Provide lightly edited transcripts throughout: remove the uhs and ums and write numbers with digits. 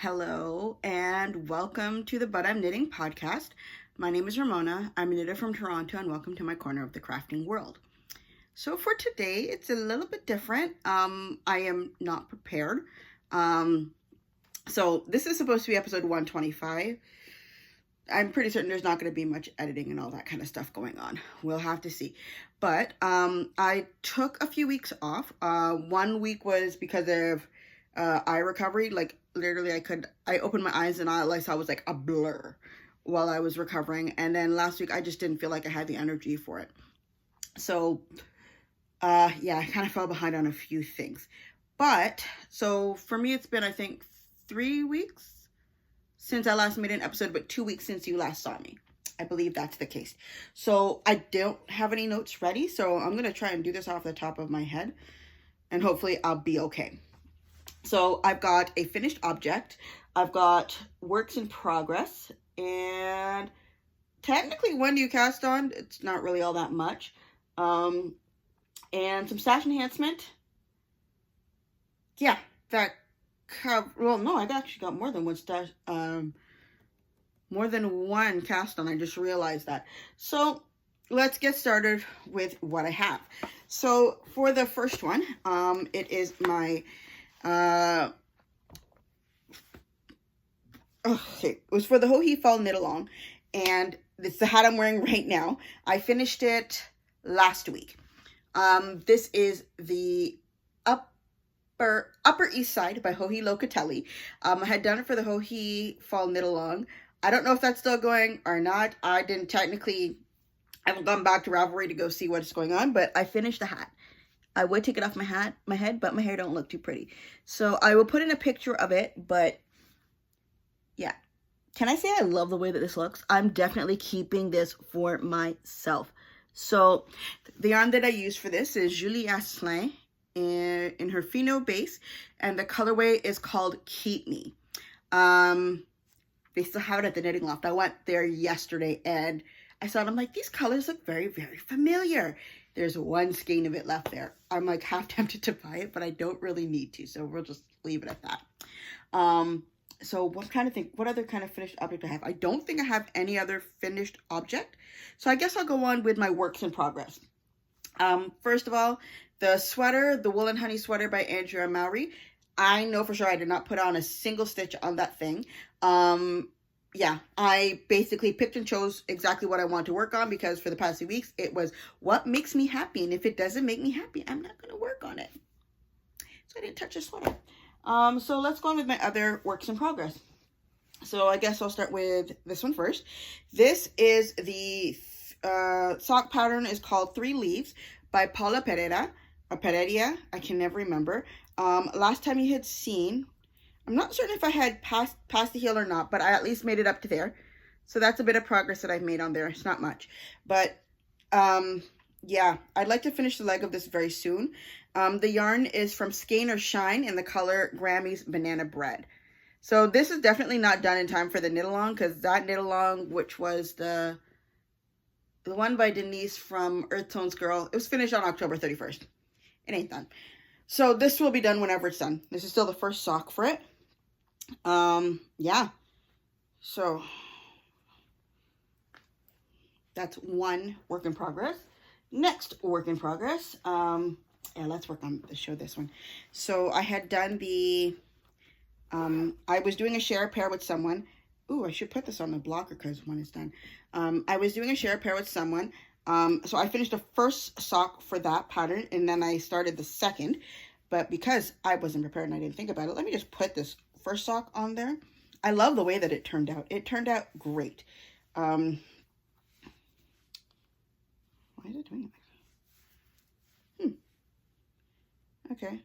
Hello and welcome to the But I'm Knitting podcast. My name is Ramona. I'm a knitter from Toronto and welcome to my corner of the crafting world. So for today, it's a little bit different. I am not prepared. So this is supposed to be episode 125. I'm pretty certain there's not going to be much editing and all that kind of stuff going on. We'll have to see. But I took a few weeks off. 1 week was because of eye recovery. Like literally I opened my eyes and all I saw was like a blur while I was recovering. And then last week I just didn't feel like I had the energy for it. So yeah, I kind of fell behind on a few things. But so for me, it's been, I think, 3 weeks since I last made an episode, but 2 weeks since you last saw me. I believe that's the case. So I don't have any notes ready, so I'm going to try and do this off the top of my head, and hopefully I'll be okay. So I've got a finished object, I've got works in progress, and technically one new cast on. It's not really all that much. And some stash enhancement. Yeah, well, no, I've actually got more than one stash, more than one cast on. I just realized that. So let's get started with what I have. So for the first one, it is my, okay, it was for the Ho-He Fall Knit Along, and it's the hat I'm wearing right now. I finished it last week. This is the Upper East Side by Ho-He Locatelli. I had done it for the Ho-He Fall Knit Along. I don't know if that's still going or not. I haven't gone back to Ravelry to go see what's going on, but I finished the hat. I would take it off my head, but my hair don't look too pretty. So I will put in a picture of it, but yeah. Can I say I love the way that this looks? I'm definitely keeping this for myself. So the yarn that I use for this is Julie Asselin in her Fino base, and the colorway is called Keep Me. They still have it at the Knitting Loft. I went there yesterday and I saw it. I'm like, these colors look very, very familiar. There's one skein of it left there. I'm like half tempted to buy it, but I don't really need to, so we'll just leave it at that. So what other kind of finished object I have? I don't think I have any other finished object, so I guess I'll go on with my works in progress. First of all, the sweater, the Wool and Honey sweater by Andrea Mowry. I know for sure I did not put on a single stitch on that thing. Yeah, I basically picked and chose exactly what I want to work on, because for the past 2 weeks, it was what makes me happy. And if it doesn't make me happy, I'm not going to work on it. So I didn't touch the sweater. So let's go on with my other works in progress. So I guess I'll start with this one first. This is the sock pattern is called 3 Leaves by Paula Pereira, or Pereira, I can never remember. Last time you had seen, I'm not certain if I had passed the heel or not, but I at least made it up to there. So that's a bit of progress that I've made on there. It's not much, but yeah, I'd like to finish the leg of this very soon. The yarn is from Skein or Shine in the color Grammy's Banana Bread. So this is definitely not done in time for the knit along, because that knit along, which was the one by Denise from Earth Tones Girl, it was finished on October 31st. It ain't done. So this will be done whenever it's done. This is still the first sock for it. Yeah. So that's one work in progress. Next work in progress. Yeah, let's work on this one. So I had done the, I was doing a share pair with someone. Ooh, I should put this on the blocker because when it's done. I was doing a share pair with someone. So I finished the first sock for that pattern, and then I started the second. But because I wasn't prepared and I didn't think about it, let me just put this first sock on there. I love the way that it turned out. It turned out great. Why is it doing it? Okay.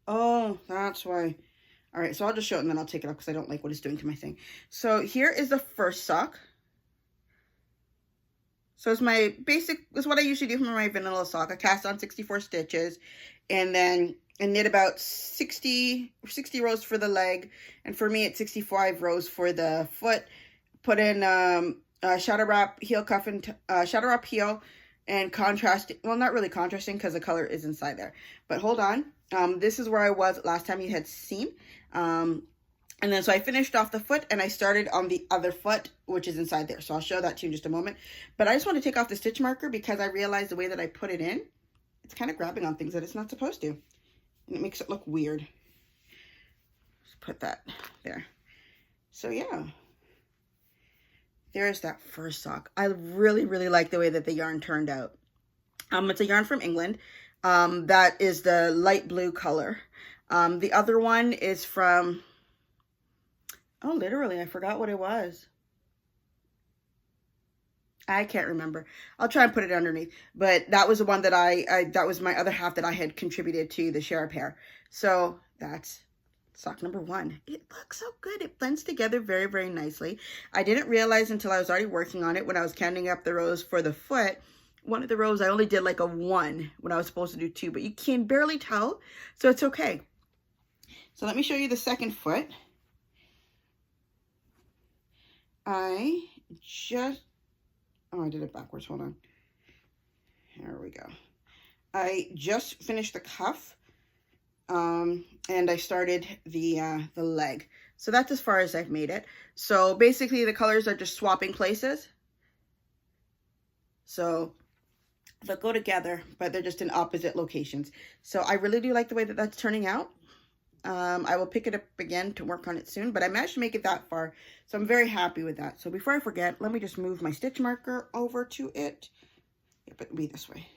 Oh, that's why. All right, so I'll just show it and then I'll take it off because I don't like what it's doing to my thing. So here is the first sock. So it's my basic, it's what I usually do for my vanilla sock. I cast on 64 stitches, and then I knit about 60 rows for the leg, and for me it's 65 rows for the foot. Put in shadow wrap heel cuff and shadow wrap heel, and contrast, well, not really contrasting because the color is inside there. But hold on, this is where I was last time you had seen. And then so I finished off the foot and I started on the other foot, which is inside there. So I'll show that to you in just a moment. But I just want to take off the stitch marker because I realized the way that I put it in, it's kind of grabbing on things that it's not supposed to. And it makes it look weird. Just put that there. So yeah. There's that first sock. I really, really like the way that the yarn turned out. It's a yarn from England. That is the light blue color. The other one is from... Oh, literally, I forgot what it was. I can't remember. I'll try and put it underneath. But that was the one that that was my other half that I had contributed to the share pair. So that's sock number 1. It looks so good. It blends together very, very nicely. I didn't realize until I was already working on it when I was counting up the rows for the foot. One of the rows, I only did like a 1 when I was supposed to do 2, but you can barely tell. So it's okay. So let me show you the second foot. I did it backwards. Hold on. Here we go. I just finished the cuff, and I started the leg. So that's as far as I've made it. So basically the colors are just swapping places. So they'll go together, but they're just in opposite locations. So I really do like the way that that's turning out. I will pick it up again to work on it soon, but I managed to make it that far, so I'm very happy with that. So before I forget, let me just move my stitch marker over to it. Yep, it'll be this way.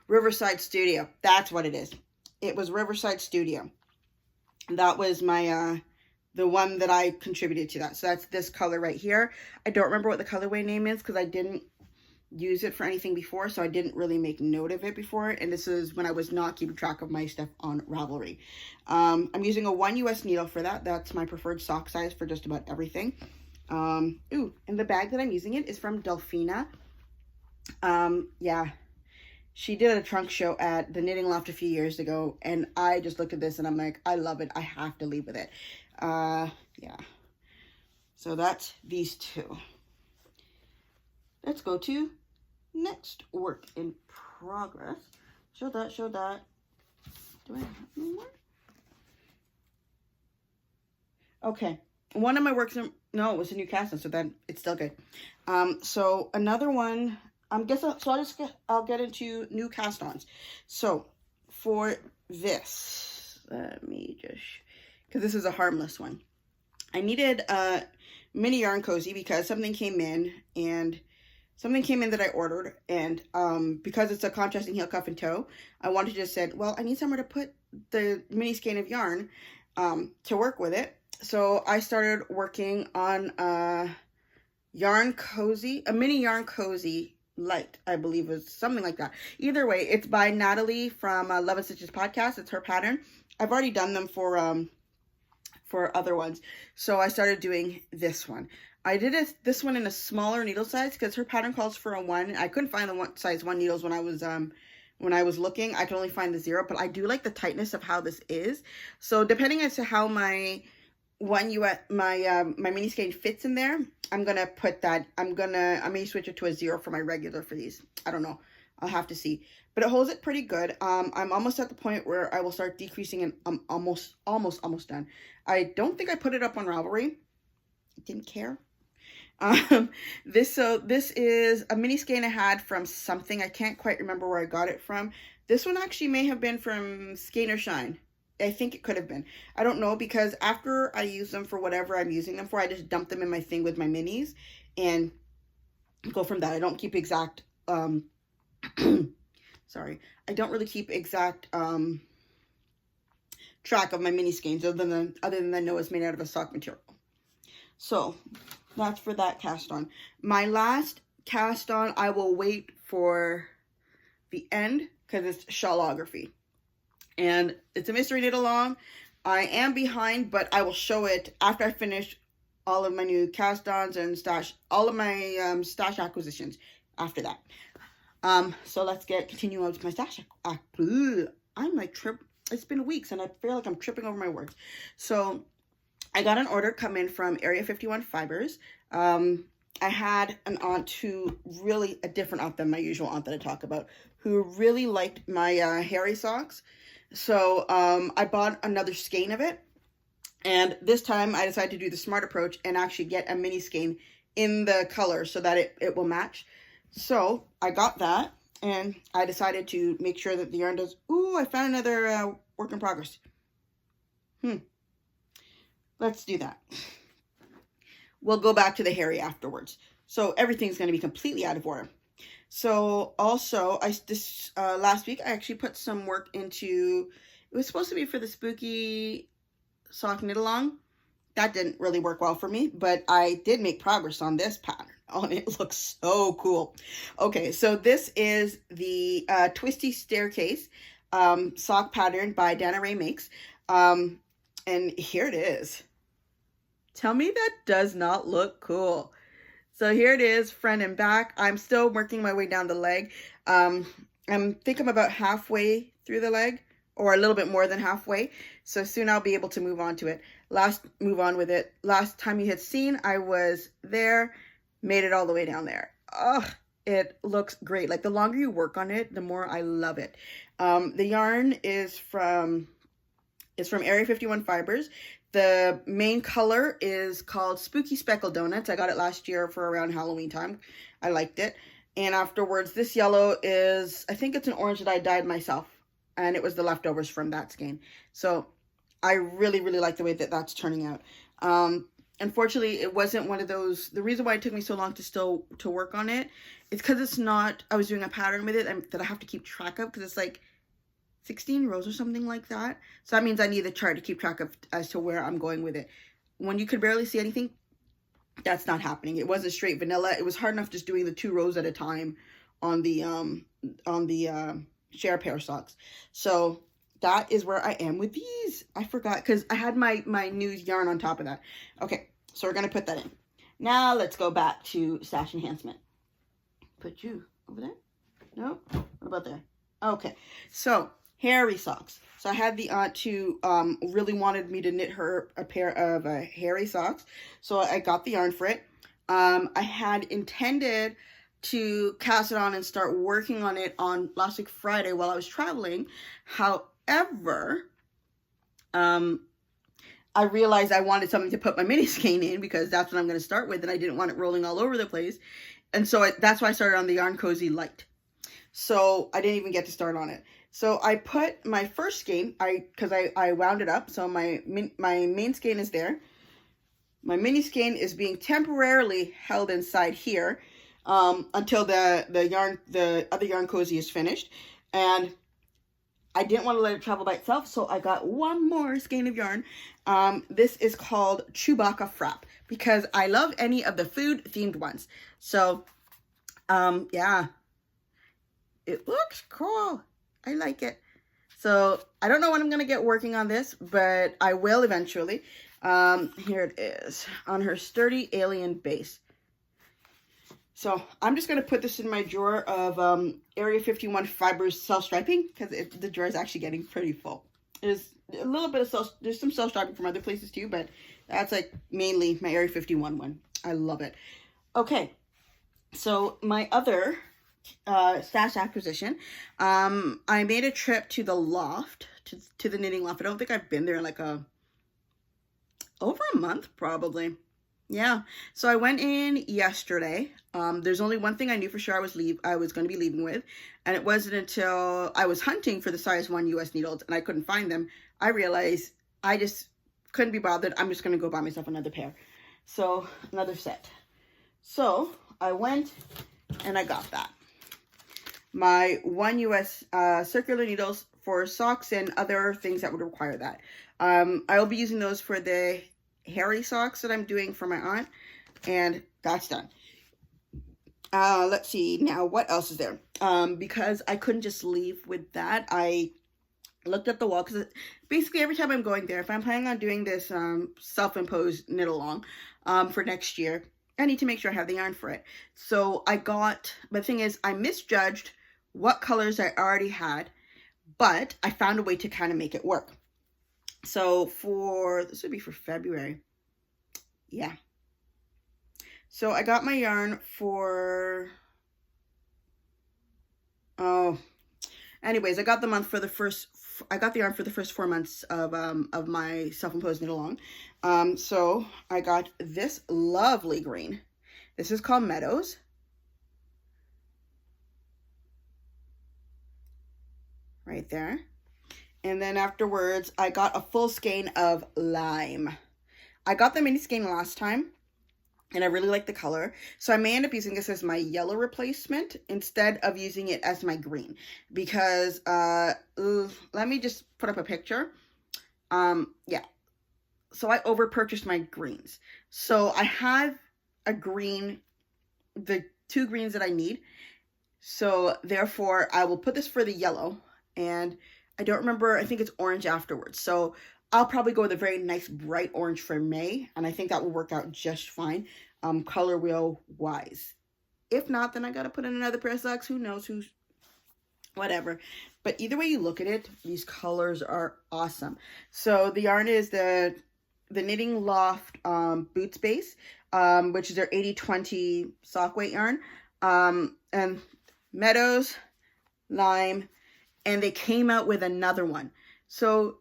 Riverside Studio, that's what it is. It was Riverside Studio. That was my, the one that I contributed to that. So that's this color right here. I don't remember what the colorway name is because I didn't use it for anything before, so I didn't really make note of it before, and this is when I was not keeping track of my stuff on Ravelry. I'm using a 1 US needle for that. That's my preferred sock size for just about everything. Ooh, and the bag that I'm using it is from Delphina. Yeah, she did a trunk show at the Knitting Loft a few years ago, and I just looked at this and I'm like, I love it. I have to leave with it. Yeah. So that's these two. Let's go to next work in progress. Show that, show that. Do I have any more? Okay. One of my works, no, it was a new cast-on, so then it's still good. So another one, I'll get into new cast-ons. So for this, let me just, because this is a harmless one. I needed a mini yarn cozy because something came in that I ordered, and because it's a contrasting heel, cuff, and toe, I wanted to just said, well, I need somewhere to put the mini skein of yarn to work with it. So I started working on a mini yarn cozy light, I believe was something like that. Either way, it's by Natalie from Love and Stitches podcast. It's her pattern. I've already done them for other ones. So I started doing this one. I did this one in a smaller needle size because her pattern calls for a 1. I couldn't find the size 1 needles when I was looking. I could only find the 0, but I do like the tightness of how this is. So depending as to how my mini skein fits in there, I'm gonna put that. I may switch it to a 0 for my regular for these. I don't know. I'll have to see. But it holds it pretty good. I'm almost at the point where I will start decreasing, and I'm almost done. I don't think I put it up on Ravelry. I didn't care. This is a mini skein I had from something. I can't quite remember where I got it from. This one actually may have been from Skein or Shine. I think it could have been. I don't know, because after I use them for whatever I'm using them for, I just dump them in my thing with my minis and go from that. I don't keep exact, sorry. I don't really keep exact, track of my mini skeins other than I know it's made out of a sock material. So that's for that cast on. My last cast on, I will wait for the end because it's Shawlography. And it's a mystery knit along. I am behind, but I will show it after I finish all of my new cast-ons and all of my stash acquisitions after that. So let's continue on with my stash. I'm like it's been weeks and I feel like I'm tripping over my words. So I got an order come in from Area 51 Fibers. I had an aunt a different aunt than my usual aunt that I talk about, who really liked my hairy socks. So I bought another skein of it. And this time I decided to do the smart approach and actually get a mini skein in the color so that it will match. So I got that, and I decided to make sure that the yarn does... Ooh, I found another work in progress. Let's do that. We'll go back to the hairy afterwards. So everything's going to be completely out of order. So also, last week I actually put some work into... It was supposed to be for the spooky sock knit along. That didn't really work well for me, but I did make progress on this pattern. Oh, and it looks so cool. Okay, so this is the Twisty Staircase sock pattern by Dana Ray Makes. And here it is. Tell me that does not look cool. So here it is, front and back. I'm still working my way down the leg. I think I'm about halfway through the leg, or a little bit more than halfway. So soon I'll be able to move on to it. Move on with it. Last time you had seen, I was there, made it all the way down there. Oh, it looks great. Like, the longer you work on it, the more I love it. The yarn is from Area 51 Fibers. The main color is called Spooky Speckled Donuts. I got it last year for around Halloween time. I liked it. And afterwards, this yellow is, I think it's an orange that I dyed myself. And it was the leftovers from that skein. So I really, really like the way that that's turning out. Unfortunately, it wasn't one of those... The reason why it took me so long to work on it is because it's not... I was doing a pattern with it that I have to keep track of, because it's like 16 rows or something like that. So that means I need a chart to keep track of as to where I'm going with it. When you could barely see anything, that's not happening. It wasn't straight vanilla. It was hard enough just doing the 2 rows at a time on the share pair socks. So that is where I am with these. I forgot, because I had my new yarn on top of that. Okay, so we're going to put that in. Now let's go back to stash enhancement. Put you over there? No? What about there? Okay, so hairy socks. So I had the aunt who really wanted me to knit her a pair of hairy socks. So I got the yarn for it. I had intended to cast it on and start working on it on last week Friday while I was traveling. However, I realized I wanted something to put my mini skein in, because that's what I'm going to start with, and I didn't want it rolling all over the place. And so that's why I started on the Yarn Cozy Light. So I didn't even get to start on it. So I put my first skein, because I wound it up. So my main skein is there. My mini skein is being temporarily held inside here until the other Yarn Cozy is finished. And I didn't want to let it travel by itself, so I got one more skein of yarn. This is called Chewbacca Frap, because I love any of the food-themed ones. So, yeah. It looks cool. I like it. So, I don't know when I'm going to get working on this, but I will eventually. Here it is, on her sturdy alien base. So I'm just going to put this in my drawer of Area 51 Fibers self-striping, because the drawer is actually getting pretty full. There's a little bit of there's some self-striping from other places too, but that's like mainly my Area 51 one. I love it. Okay, so my other stash acquisition, I made a trip to the loft, to the knitting loft. I don't think I've been there in like over a month probably. Yeah, so I went in yesterday. There's only one thing I knew for sure I was going to be leaving with, and it wasn't until I was hunting for the size 1 US needles and I couldn't find them, I realized I just couldn't be bothered. I'm just going to go buy myself another pair. So, another set. So, I went and I got that. My 1 US circular needles for socks and other things that would require that. I will be using those for the hairy socks that I'm doing for my aunt, and that's done. Let's see now, what else is there? Because I couldn't just leave with that, I looked at the wall, because basically every time I'm going there, if I'm planning on doing this self-imposed knit along for next year, I need to make sure I have the yarn for it. So but the thing is, I misjudged what colors I already had, but I found a way to kind of make it work. So this would be for February. Yeah. So I got my yarn for Oh, anyways, I got the yarn for the first 4 months of my self-imposed knit along. So I got this lovely green. This is called Meadows. Right there. And then afterwards, I got a full skein of Lime. I got the mini skein last time, and I really like the color. So I may end up using this as my yellow replacement instead of using it as my green. Because, let me just put up a picture. Yeah. So I over-purchased my greens. So I have a green, the 2 greens that I need. So therefore, I will put this for the yellow. And I don't remember, I think it's orange afterwards. So I'll probably go with a very nice bright orange for May. And I think that will work out just fine, color wheel wise. If not, then I got to put in another pair of socks. Who knows, whatever. But either way you look at it, these colors are awesome. So the yarn is the Knitting Loft Boots Base, which is their 80/20 sock weight yarn. And Meadows, Lime, and they came out with another one. So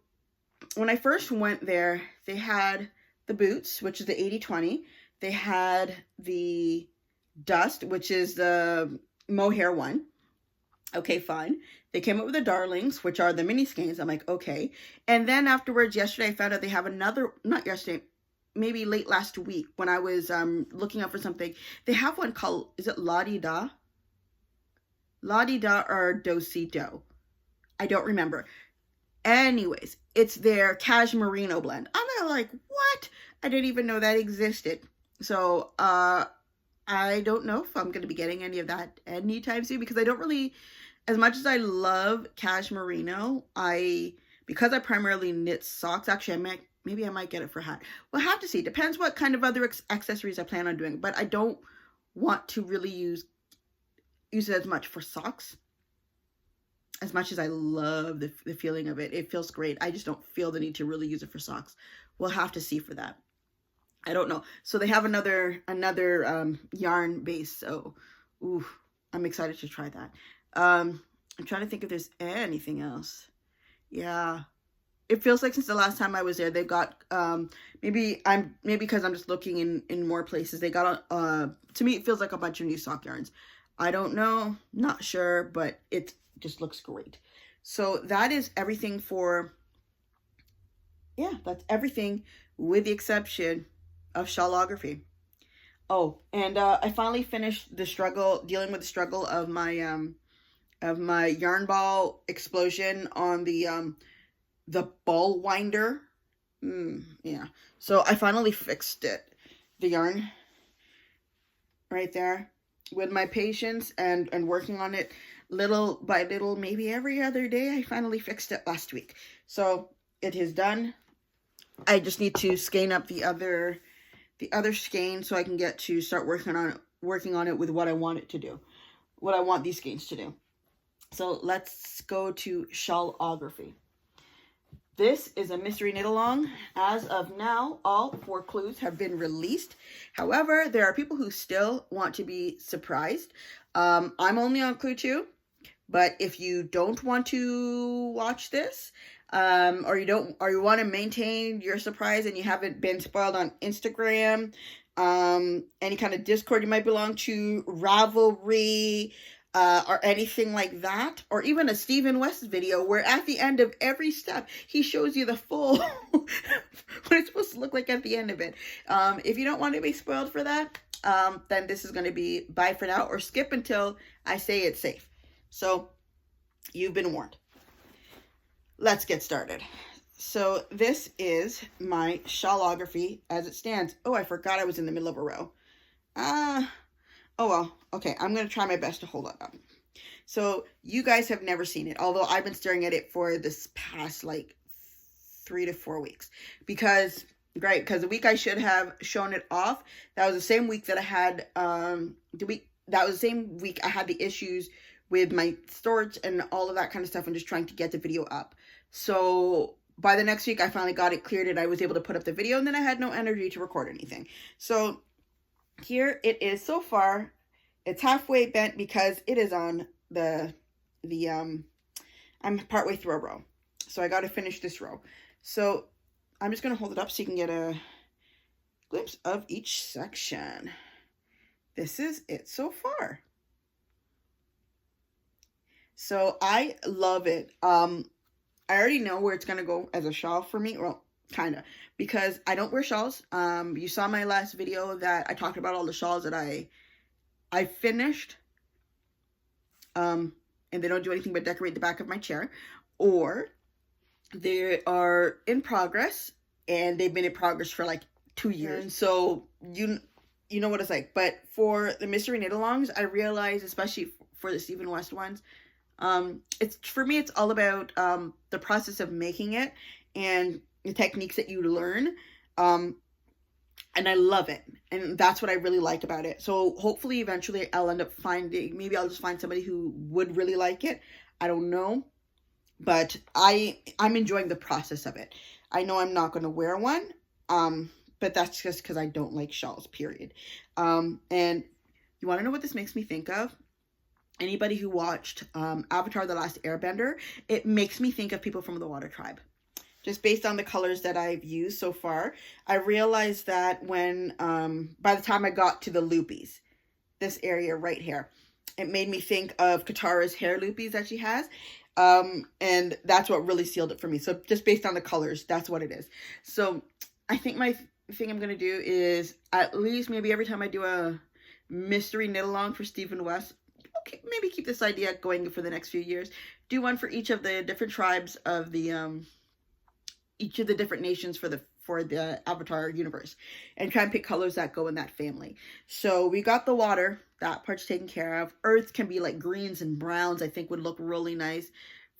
when I first went there, they had the boots, which is the 80/20. They had the Dust, which is the mohair one. Okay, fine. They came up with the Darlings, which are the mini skeins. I'm like, okay. And then afterwards, yesterday, I found out they have another, not yesterday, maybe late last week when I was looking up for something. They have one called, is it La Di Da? La Di Da or Do-Si-Do? I don't remember. Anyways, it's their Cashmerino blend. I'm like, what? I didn't even know that existed. So, I don't know if I'm going to be getting any of that anytime soon because I don't really, as much as I love Cashmerino, because I primarily knit socks, actually maybe I might get it for a hat. We'll have to see. Depends what kind of other accessories I plan on doing, but I don't want to really use it as much for socks. As much as I love the feeling of it, it feels great. I just don't feel the need to really use it for socks. We'll have to see for that. I don't know. So they have another yarn base. So, ooh, I'm excited to try that. I'm trying to think if there's anything else. Yeah, it feels like since the last time I was there, they got maybe because I'm just looking in more places. They got to me it feels like a bunch of new sock yarns. I don't know, not sure, but it just looks great. So that is everything for, yeah, that's everything with the exception of Shawlography. Oh, and I finally finished dealing with the struggle of my yarn ball explosion on the ball winder. Yeah, so I finally fixed it. The yarn right there, with my patience and working on it little by little, maybe every other day. I finally fixed it last week. So it is done. I just need to skein up the other skein so I can get to start working on it with what I want it to do. What I want these skeins to do. So let's go to Shawlography. This is a mystery knit along. As of now, all 4 clues have been released. However, there are people who still want to be surprised. I'm only on clue 2, but if you don't want to watch this, or you want to maintain your surprise and you haven't been spoiled on Instagram, any kind of Discord you might belong to, Ravelry, or anything like that, or even a Stephen West video where at the end of every step he shows you the full what it's supposed to look like at the end of it. If you don't want to be spoiled for that, then this is going to be bye for now, or skip until I say it's safe. So you've been warned. Let's get started. So this is my Shawlography as it stands. Oh, I forgot I was in the middle of a row. Oh well, okay, I'm going to try my best to hold it up. So you guys have never seen it, although I've been staring at it for this past like 3 to 4 weeks. Because the week I should have shown it off, that was the same week that I had, that was the same week I had the issues with my storage and all of that kind of stuff and just trying to get the video up. So by the next week, I finally got it cleared and I was able to put up the video, and then I had no energy to record anything. So here it is so far. It's halfway bent because it is on the the I'm partway through a row. So I got to finish this row. So I'm just going to hold it up so you can get a glimpse of each section. This is it so far. So I love it. I already know where it's going to go as a shawl for me. Well, kind of, because I don't wear shawls. You saw my last video that I talked about all the shawls that I finished. And they don't do anything but decorate the back of my chair, or they are in progress and they've been in progress for like 2 years. And so you know what it's like. But for the mystery knit-alongs, I realize, especially for the Stephen West ones, it's, for me, it's all about the process of making it and the techniques that you learn. And I love it. And that's what I really like about it. So hopefully eventually I'll end up finding, maybe I'll just find somebody who would really like it. I don't know. But I'm enjoying the process of it. I know I'm not going to wear one. But that's just because I don't like shawls, period. And you want to know what this makes me think of? Anybody who watched Avatar: The Last Airbender, it makes me think of people from the Water Tribe. Just based on the colors that I've used so far, I realized that when, by the time I got to the loopies, this area right here, it made me think of Katara's hair loopies that she has. And that's what really sealed it for me. So just based on the colors, that's what it is. So I think my thing I'm going to do is, at least maybe every time I do a mystery knit along for Stephen West, okay, maybe keep this idea going for the next few years. Do one for each of the different tribes of the, each of the different nations for the Avatar universe, and try and pick colors that go in that family. So we got the water, that part's taken care of. Earth can be like greens and browns, I think would look really nice.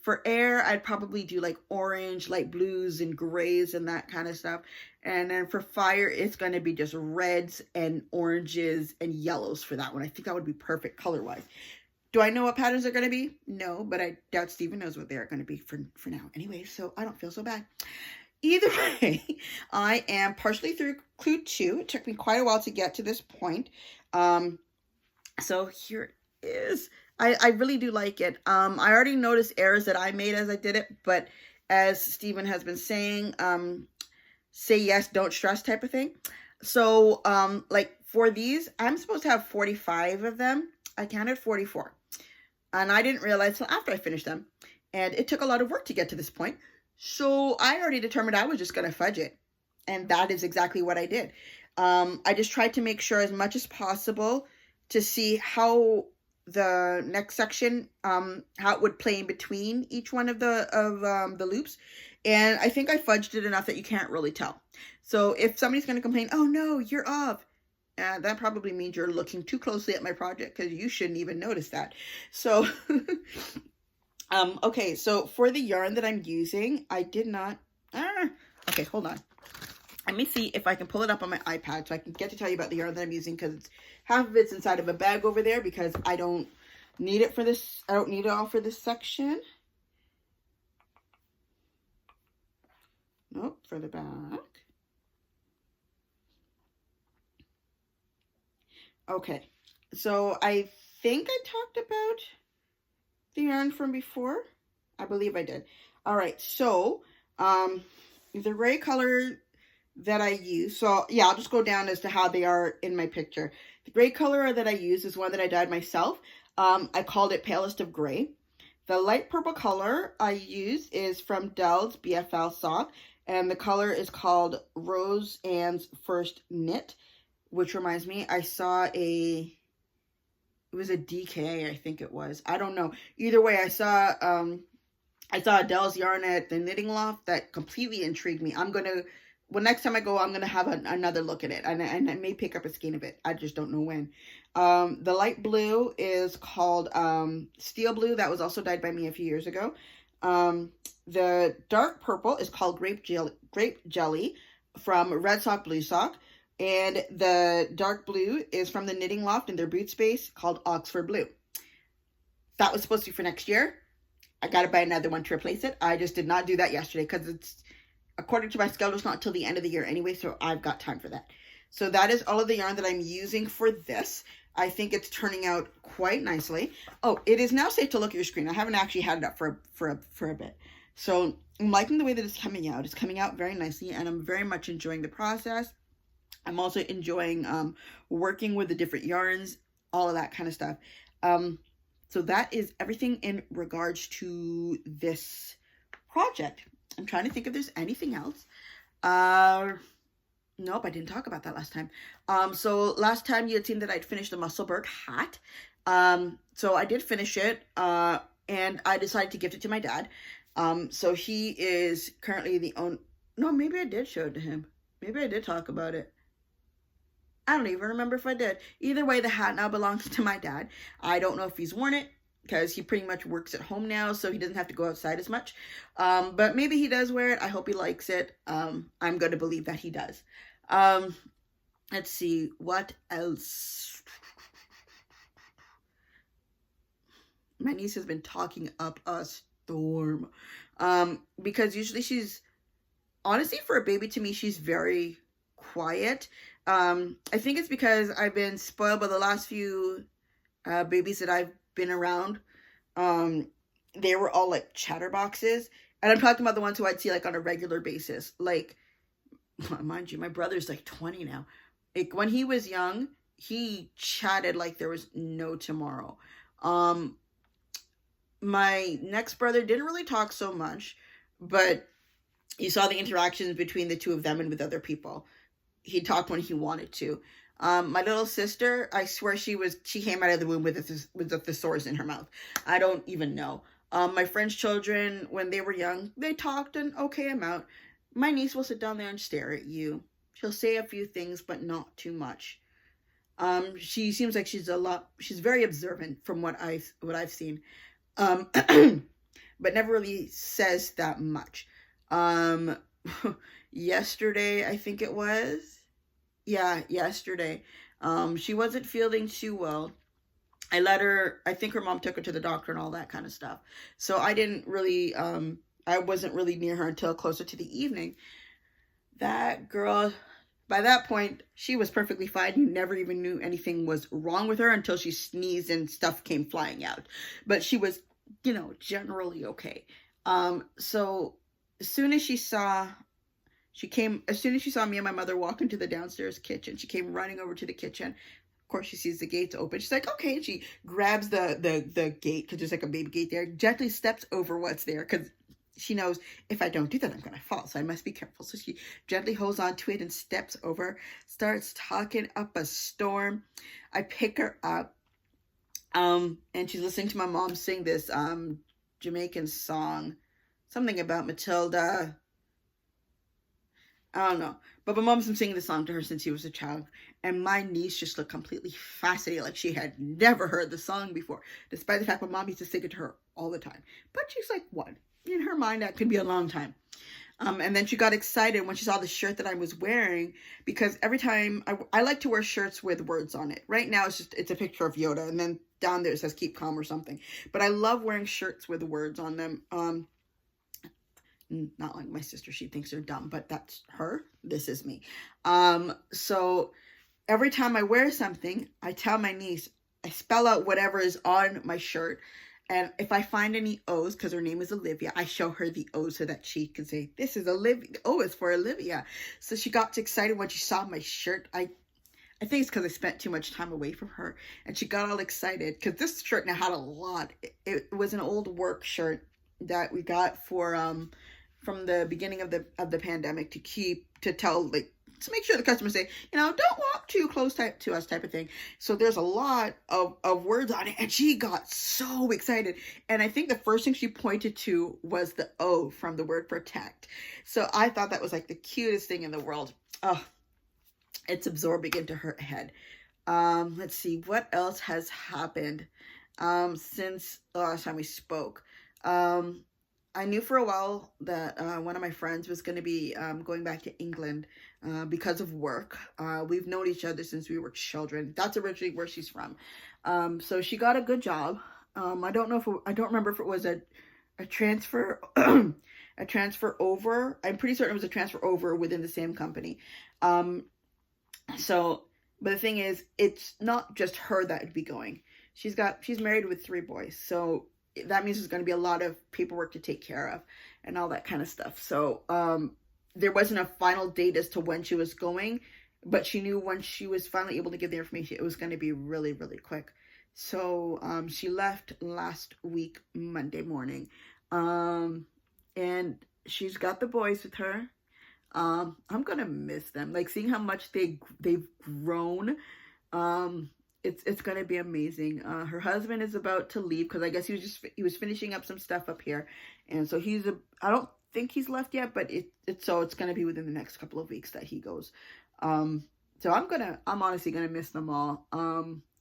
For air, I'd probably do like orange, light blues and grays and that kind of stuff. And then for fire, it's going to be just reds and oranges and yellows for that one. I think that would be perfect color-wise. Do I know what patterns are going to be? No, but I doubt Steven knows what they're going to be for now. Anyway, so I don't feel so bad. Either way, I am partially through clue 2. It took me quite a while to get to this point. So here it is. I really do like it. I already noticed errors that I made as I did it, but as Steven has been saying, say yes, don't stress type of thing. So, like for these, I'm supposed to have 45 of them. I counted 44. And I didn't realize until after I finished them. And it took a lot of work to get to this point. So I already determined I was just going to fudge it. And that is exactly what I did. I just tried to make sure as much as possible to see how the next section, how it would play in between each one of the loops. And I think I fudged it enough that you can't really tell. So if somebody's going to complain, oh no, you're off, that probably means you're looking too closely at my project, because you shouldn't even notice that. So, okay, so for the yarn that I'm using, I did not, okay, hold on. Let me see if I can pull it up on my iPad so I can get to tell you about the yarn that I'm using, because half of it's inside of a bag over there because I don't need it for this. I don't need it all for this section. Nope, for the back. Okay, so I think I talked about the yarn from before. I believe I did. All right, so the gray color that I use, so yeah, I'll just go down as to how they are in my picture. The gray color that I use is one that I dyed myself. I called it Palest of Gray. The light purple color I use is from Dell's BFL sock, and the color is called Rose Ann's First Knit, which reminds me, I saw it was a DK, I think it was. I don't know. Either way, I saw Adele's yarn at the Knitting Loft that completely intrigued me. Well, next time I go, I'm going to have another look at it. And I may pick up a skein of it. I just don't know when. The light blue is called Steel Blue. That was also dyed by me a few years ago. The dark purple is called Grape Jelly from Red Sock Blue Sock. And the dark blue is from the Knitting Loft in their boot space called Oxford Blue. That was supposed to be for next year. I got to buy another one to replace it. I just did not do that yesterday because it's, according to my schedule, it's not until the end of the year anyway, so I've got time for that. So that is all of the yarn that I'm using for this. I think it's turning out quite nicely. Oh, it is now safe to look at your screen. I haven't actually had it up for a bit. So I'm liking the way that it's coming out. It's coming out very nicely, and I'm very much enjoying the process. I'm also enjoying working with the different yarns, all of that kind of stuff. So that is everything in regards to this project. I'm trying to think if there's anything else. Nope, I didn't talk about that last time. So last time you had seen that I'd finished the Musselburgh hat. So I did finish it, and I decided to gift it to my dad. So he is currently the owner. No, maybe I did show it to him. Maybe I did talk about it. I don't even remember if I did. Either way, the hat now belongs to my dad. I don't know if he's worn it, because he pretty much works at home now, so he doesn't have to go outside as much. But maybe he does wear it. I hope he likes it. I'm going to believe that he does. Let's see, what else? My niece has been talking up a storm. Because usually she's, honestly, for a baby, to me, she's very quiet. I think it's because I've been spoiled by the last few babies that I've been around. They were all like chatterboxes, and I'm talking about the ones who I'd see like on a regular basis. Like, mind you, my brother's like 20 now. Like, when he was young, he chatted like there was no tomorrow. My next brother didn't really talk so much, but you saw the interactions between the two of them and with other people. He talked when he wanted to. My little sister, I swear she came out of the womb with a thesaurus in her mouth. I don't even know. My friend's children, when they were young, they talked an okay amount. My niece will sit down there and stare at you. She'll say a few things, but not too much. She seems like she's very observant from what I've seen. But never really says that much. Yesterday, I think it was. Yeah, yesterday. She wasn't feeling too well. I think her mom took her to the doctor and all that kind of stuff. So I didn't really, I wasn't really near her until closer to the evening. That girl, by that point, she was perfectly fine. You never even knew anything was wrong with her until she sneezed and stuff came flying out. But she was, generally okay. So as soon as she saw me and my mother walk into the downstairs kitchen, she came running over to the kitchen. Of course, she sees the gates open. She's like, okay. And she grabs the gate, because there's like a baby gate there, gently steps over what's there, because she knows if I don't do that, I'm going to fall. So I must be careful. So she gently holds on to it and steps over, starts talking up a storm. I pick her up, and she's listening to my mom sing this Jamaican song, something about Matilda. I don't know. But my mom's been singing the song to her since she was a child. And my niece just looked completely fascinated, like she had never heard the song before, despite the fact my mom used to sing it to her all the time. But she's like, what? In her mind, that could be a long time. And then she got excited when she saw the shirt that I was wearing, because every time I like to wear shirts with words on it. Right now, it's a picture of Yoda, and then down there it says keep calm or something. But I love wearing shirts with words on them. Not like my sister, she thinks they're dumb, but that's her. This is me. So every time I wear something, I tell my niece, I spell out whatever is on my shirt. And if I find any O's, because her name is Olivia, I show her the O's so that she can say, this is Olivia. O is for Olivia. So she got excited when she saw my shirt. I think it's because I spent too much time away from her. And she got all excited because this shirt now had a lot. It was an old work shirt that we got from the beginning of the pandemic to make sure the customers say, don't walk too close to us type of thing. So there's a lot of words on it, and she got so excited. And I think the first thing she pointed to was the O from the word protect. So I thought that was like the cutest thing in the world. Oh, it's absorbing into her head. Let's see, what else has happened since the last time we spoke. I knew for a while that one of my friends was going to be going back to England because of work. We've known each other since we were children. That's originally where she's from. So she got a good job. I don't remember if it was a transfer, a transfer over. I'm pretty certain it was a transfer over within the same company. So But the thing is, it's not just her that would be going. She's married with 3 boys, so that means there's going to be a lot of paperwork to take care of and all that kind of stuff. So there wasn't a final date as to when she was going, but she knew when she was finally able to give the information, it was going to be really, really quick. So she left last week, Monday morning. And she's got the boys with her. I'm gonna miss them. Like, seeing how much they've grown. It's gonna be amazing. Her husband is about to leave because I guess he was finishing up some stuff up here, and so I don't think he's left yet, but it's gonna be within the next couple of weeks that he goes. So I'm honestly gonna miss them all.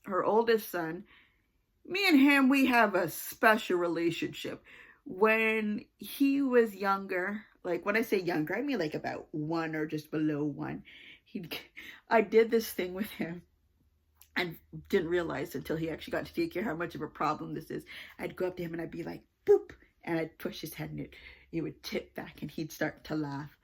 Her oldest son, me and him, we have a special relationship. When he was younger, like when I say younger, I mean like about 1 or just below 1, I did this thing with him and didn't realize until he actually got to take care how much of a problem this is. I'd go up to him and I'd be like, boop, and I'd push his head and it would tip back and he'd start to laugh.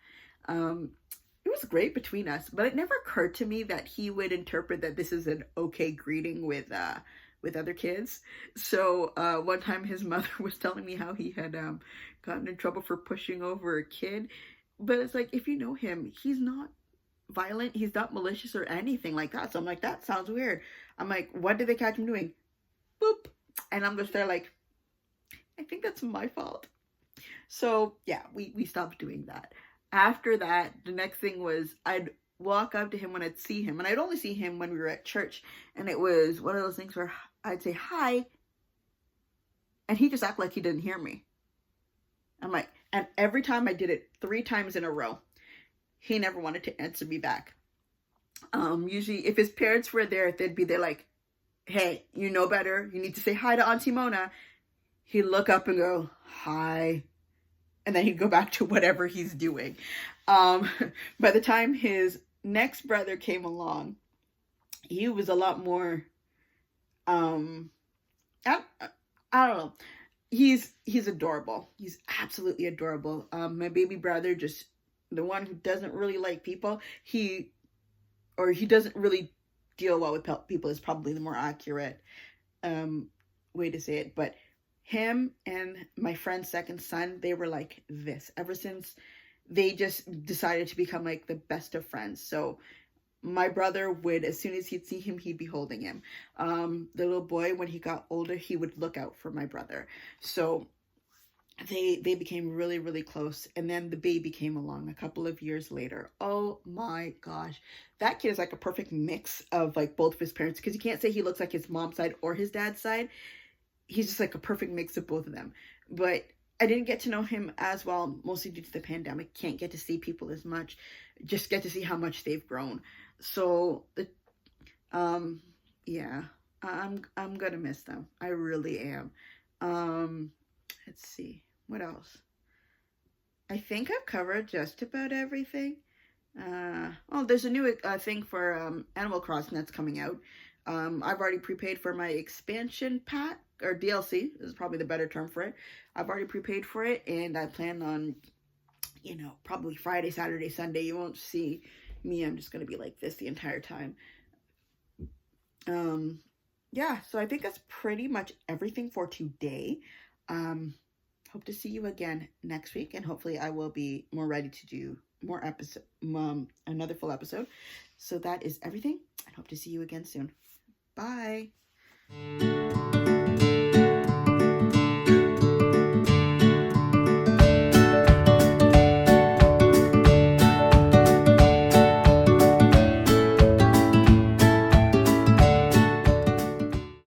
It was great between us, but it never occurred to me that he would interpret that this is an okay greeting with other kids. So one time his mother was telling me how he had gotten in trouble for pushing over a kid, but it's like, if you know him, he's not violent, he's not malicious or anything like that. So I'm like, that sounds weird. I'm like, what did they catch him doing? Boop. And I'm just there like, I think that's my fault. So yeah, we stopped doing that. After that, the next thing was I'd walk up to him when I'd see him, and I'd only see him when we were at church, and it was one of those things where I'd say hi and he just act like he didn't hear me. I'm like, and every time I did it 3 times in a row, he never wanted to answer me back. Usually if his parents were there, they'd be there like, hey, you know better, you need to say hi to Auntie Mona. He'd look up and go, hi, and then he'd go back to whatever he's doing. By the time his next brother came along, he was a lot more, I don't know. He's adorable. He's absolutely adorable. My baby brother, just the one who doesn't really like people, he doesn't really deal well with people is probably the more accurate way to say it. But him and my friend's second son, they were like this ever since they just decided to become like the best of friends. So my brother would, as soon as he'd see him, he'd be holding him. The little boy, when he got older, he would look out for my brother. So they became really, really close. And then the baby came along a couple of years later. Oh my gosh. That kid is like a perfect mix of like both of his parents, because you can't say he looks like his mom's side or his dad's side. He's just like a perfect mix of both of them. But I didn't get to know him as well, mostly due to the pandemic. Can't get to see people as much. Just get to see how much they've grown. So, yeah, I'm gonna miss them. I really am. Let's see, what else? I think I've covered just about everything. There's a new thing for Animal Crossing that's coming out. I've already prepaid for my expansion pack, or DLC is probably the better term for it. I've already prepaid for it, and I plan on, probably Friday, Saturday, Sunday, you won't see me. I'm just going to be like this the entire time. Yeah, so I think that's pretty much everything for today. Hope to see you again next week, and hopefully I will be more ready to do more episode, another full episode. So that is everything. I hope to see you again soon. Bye.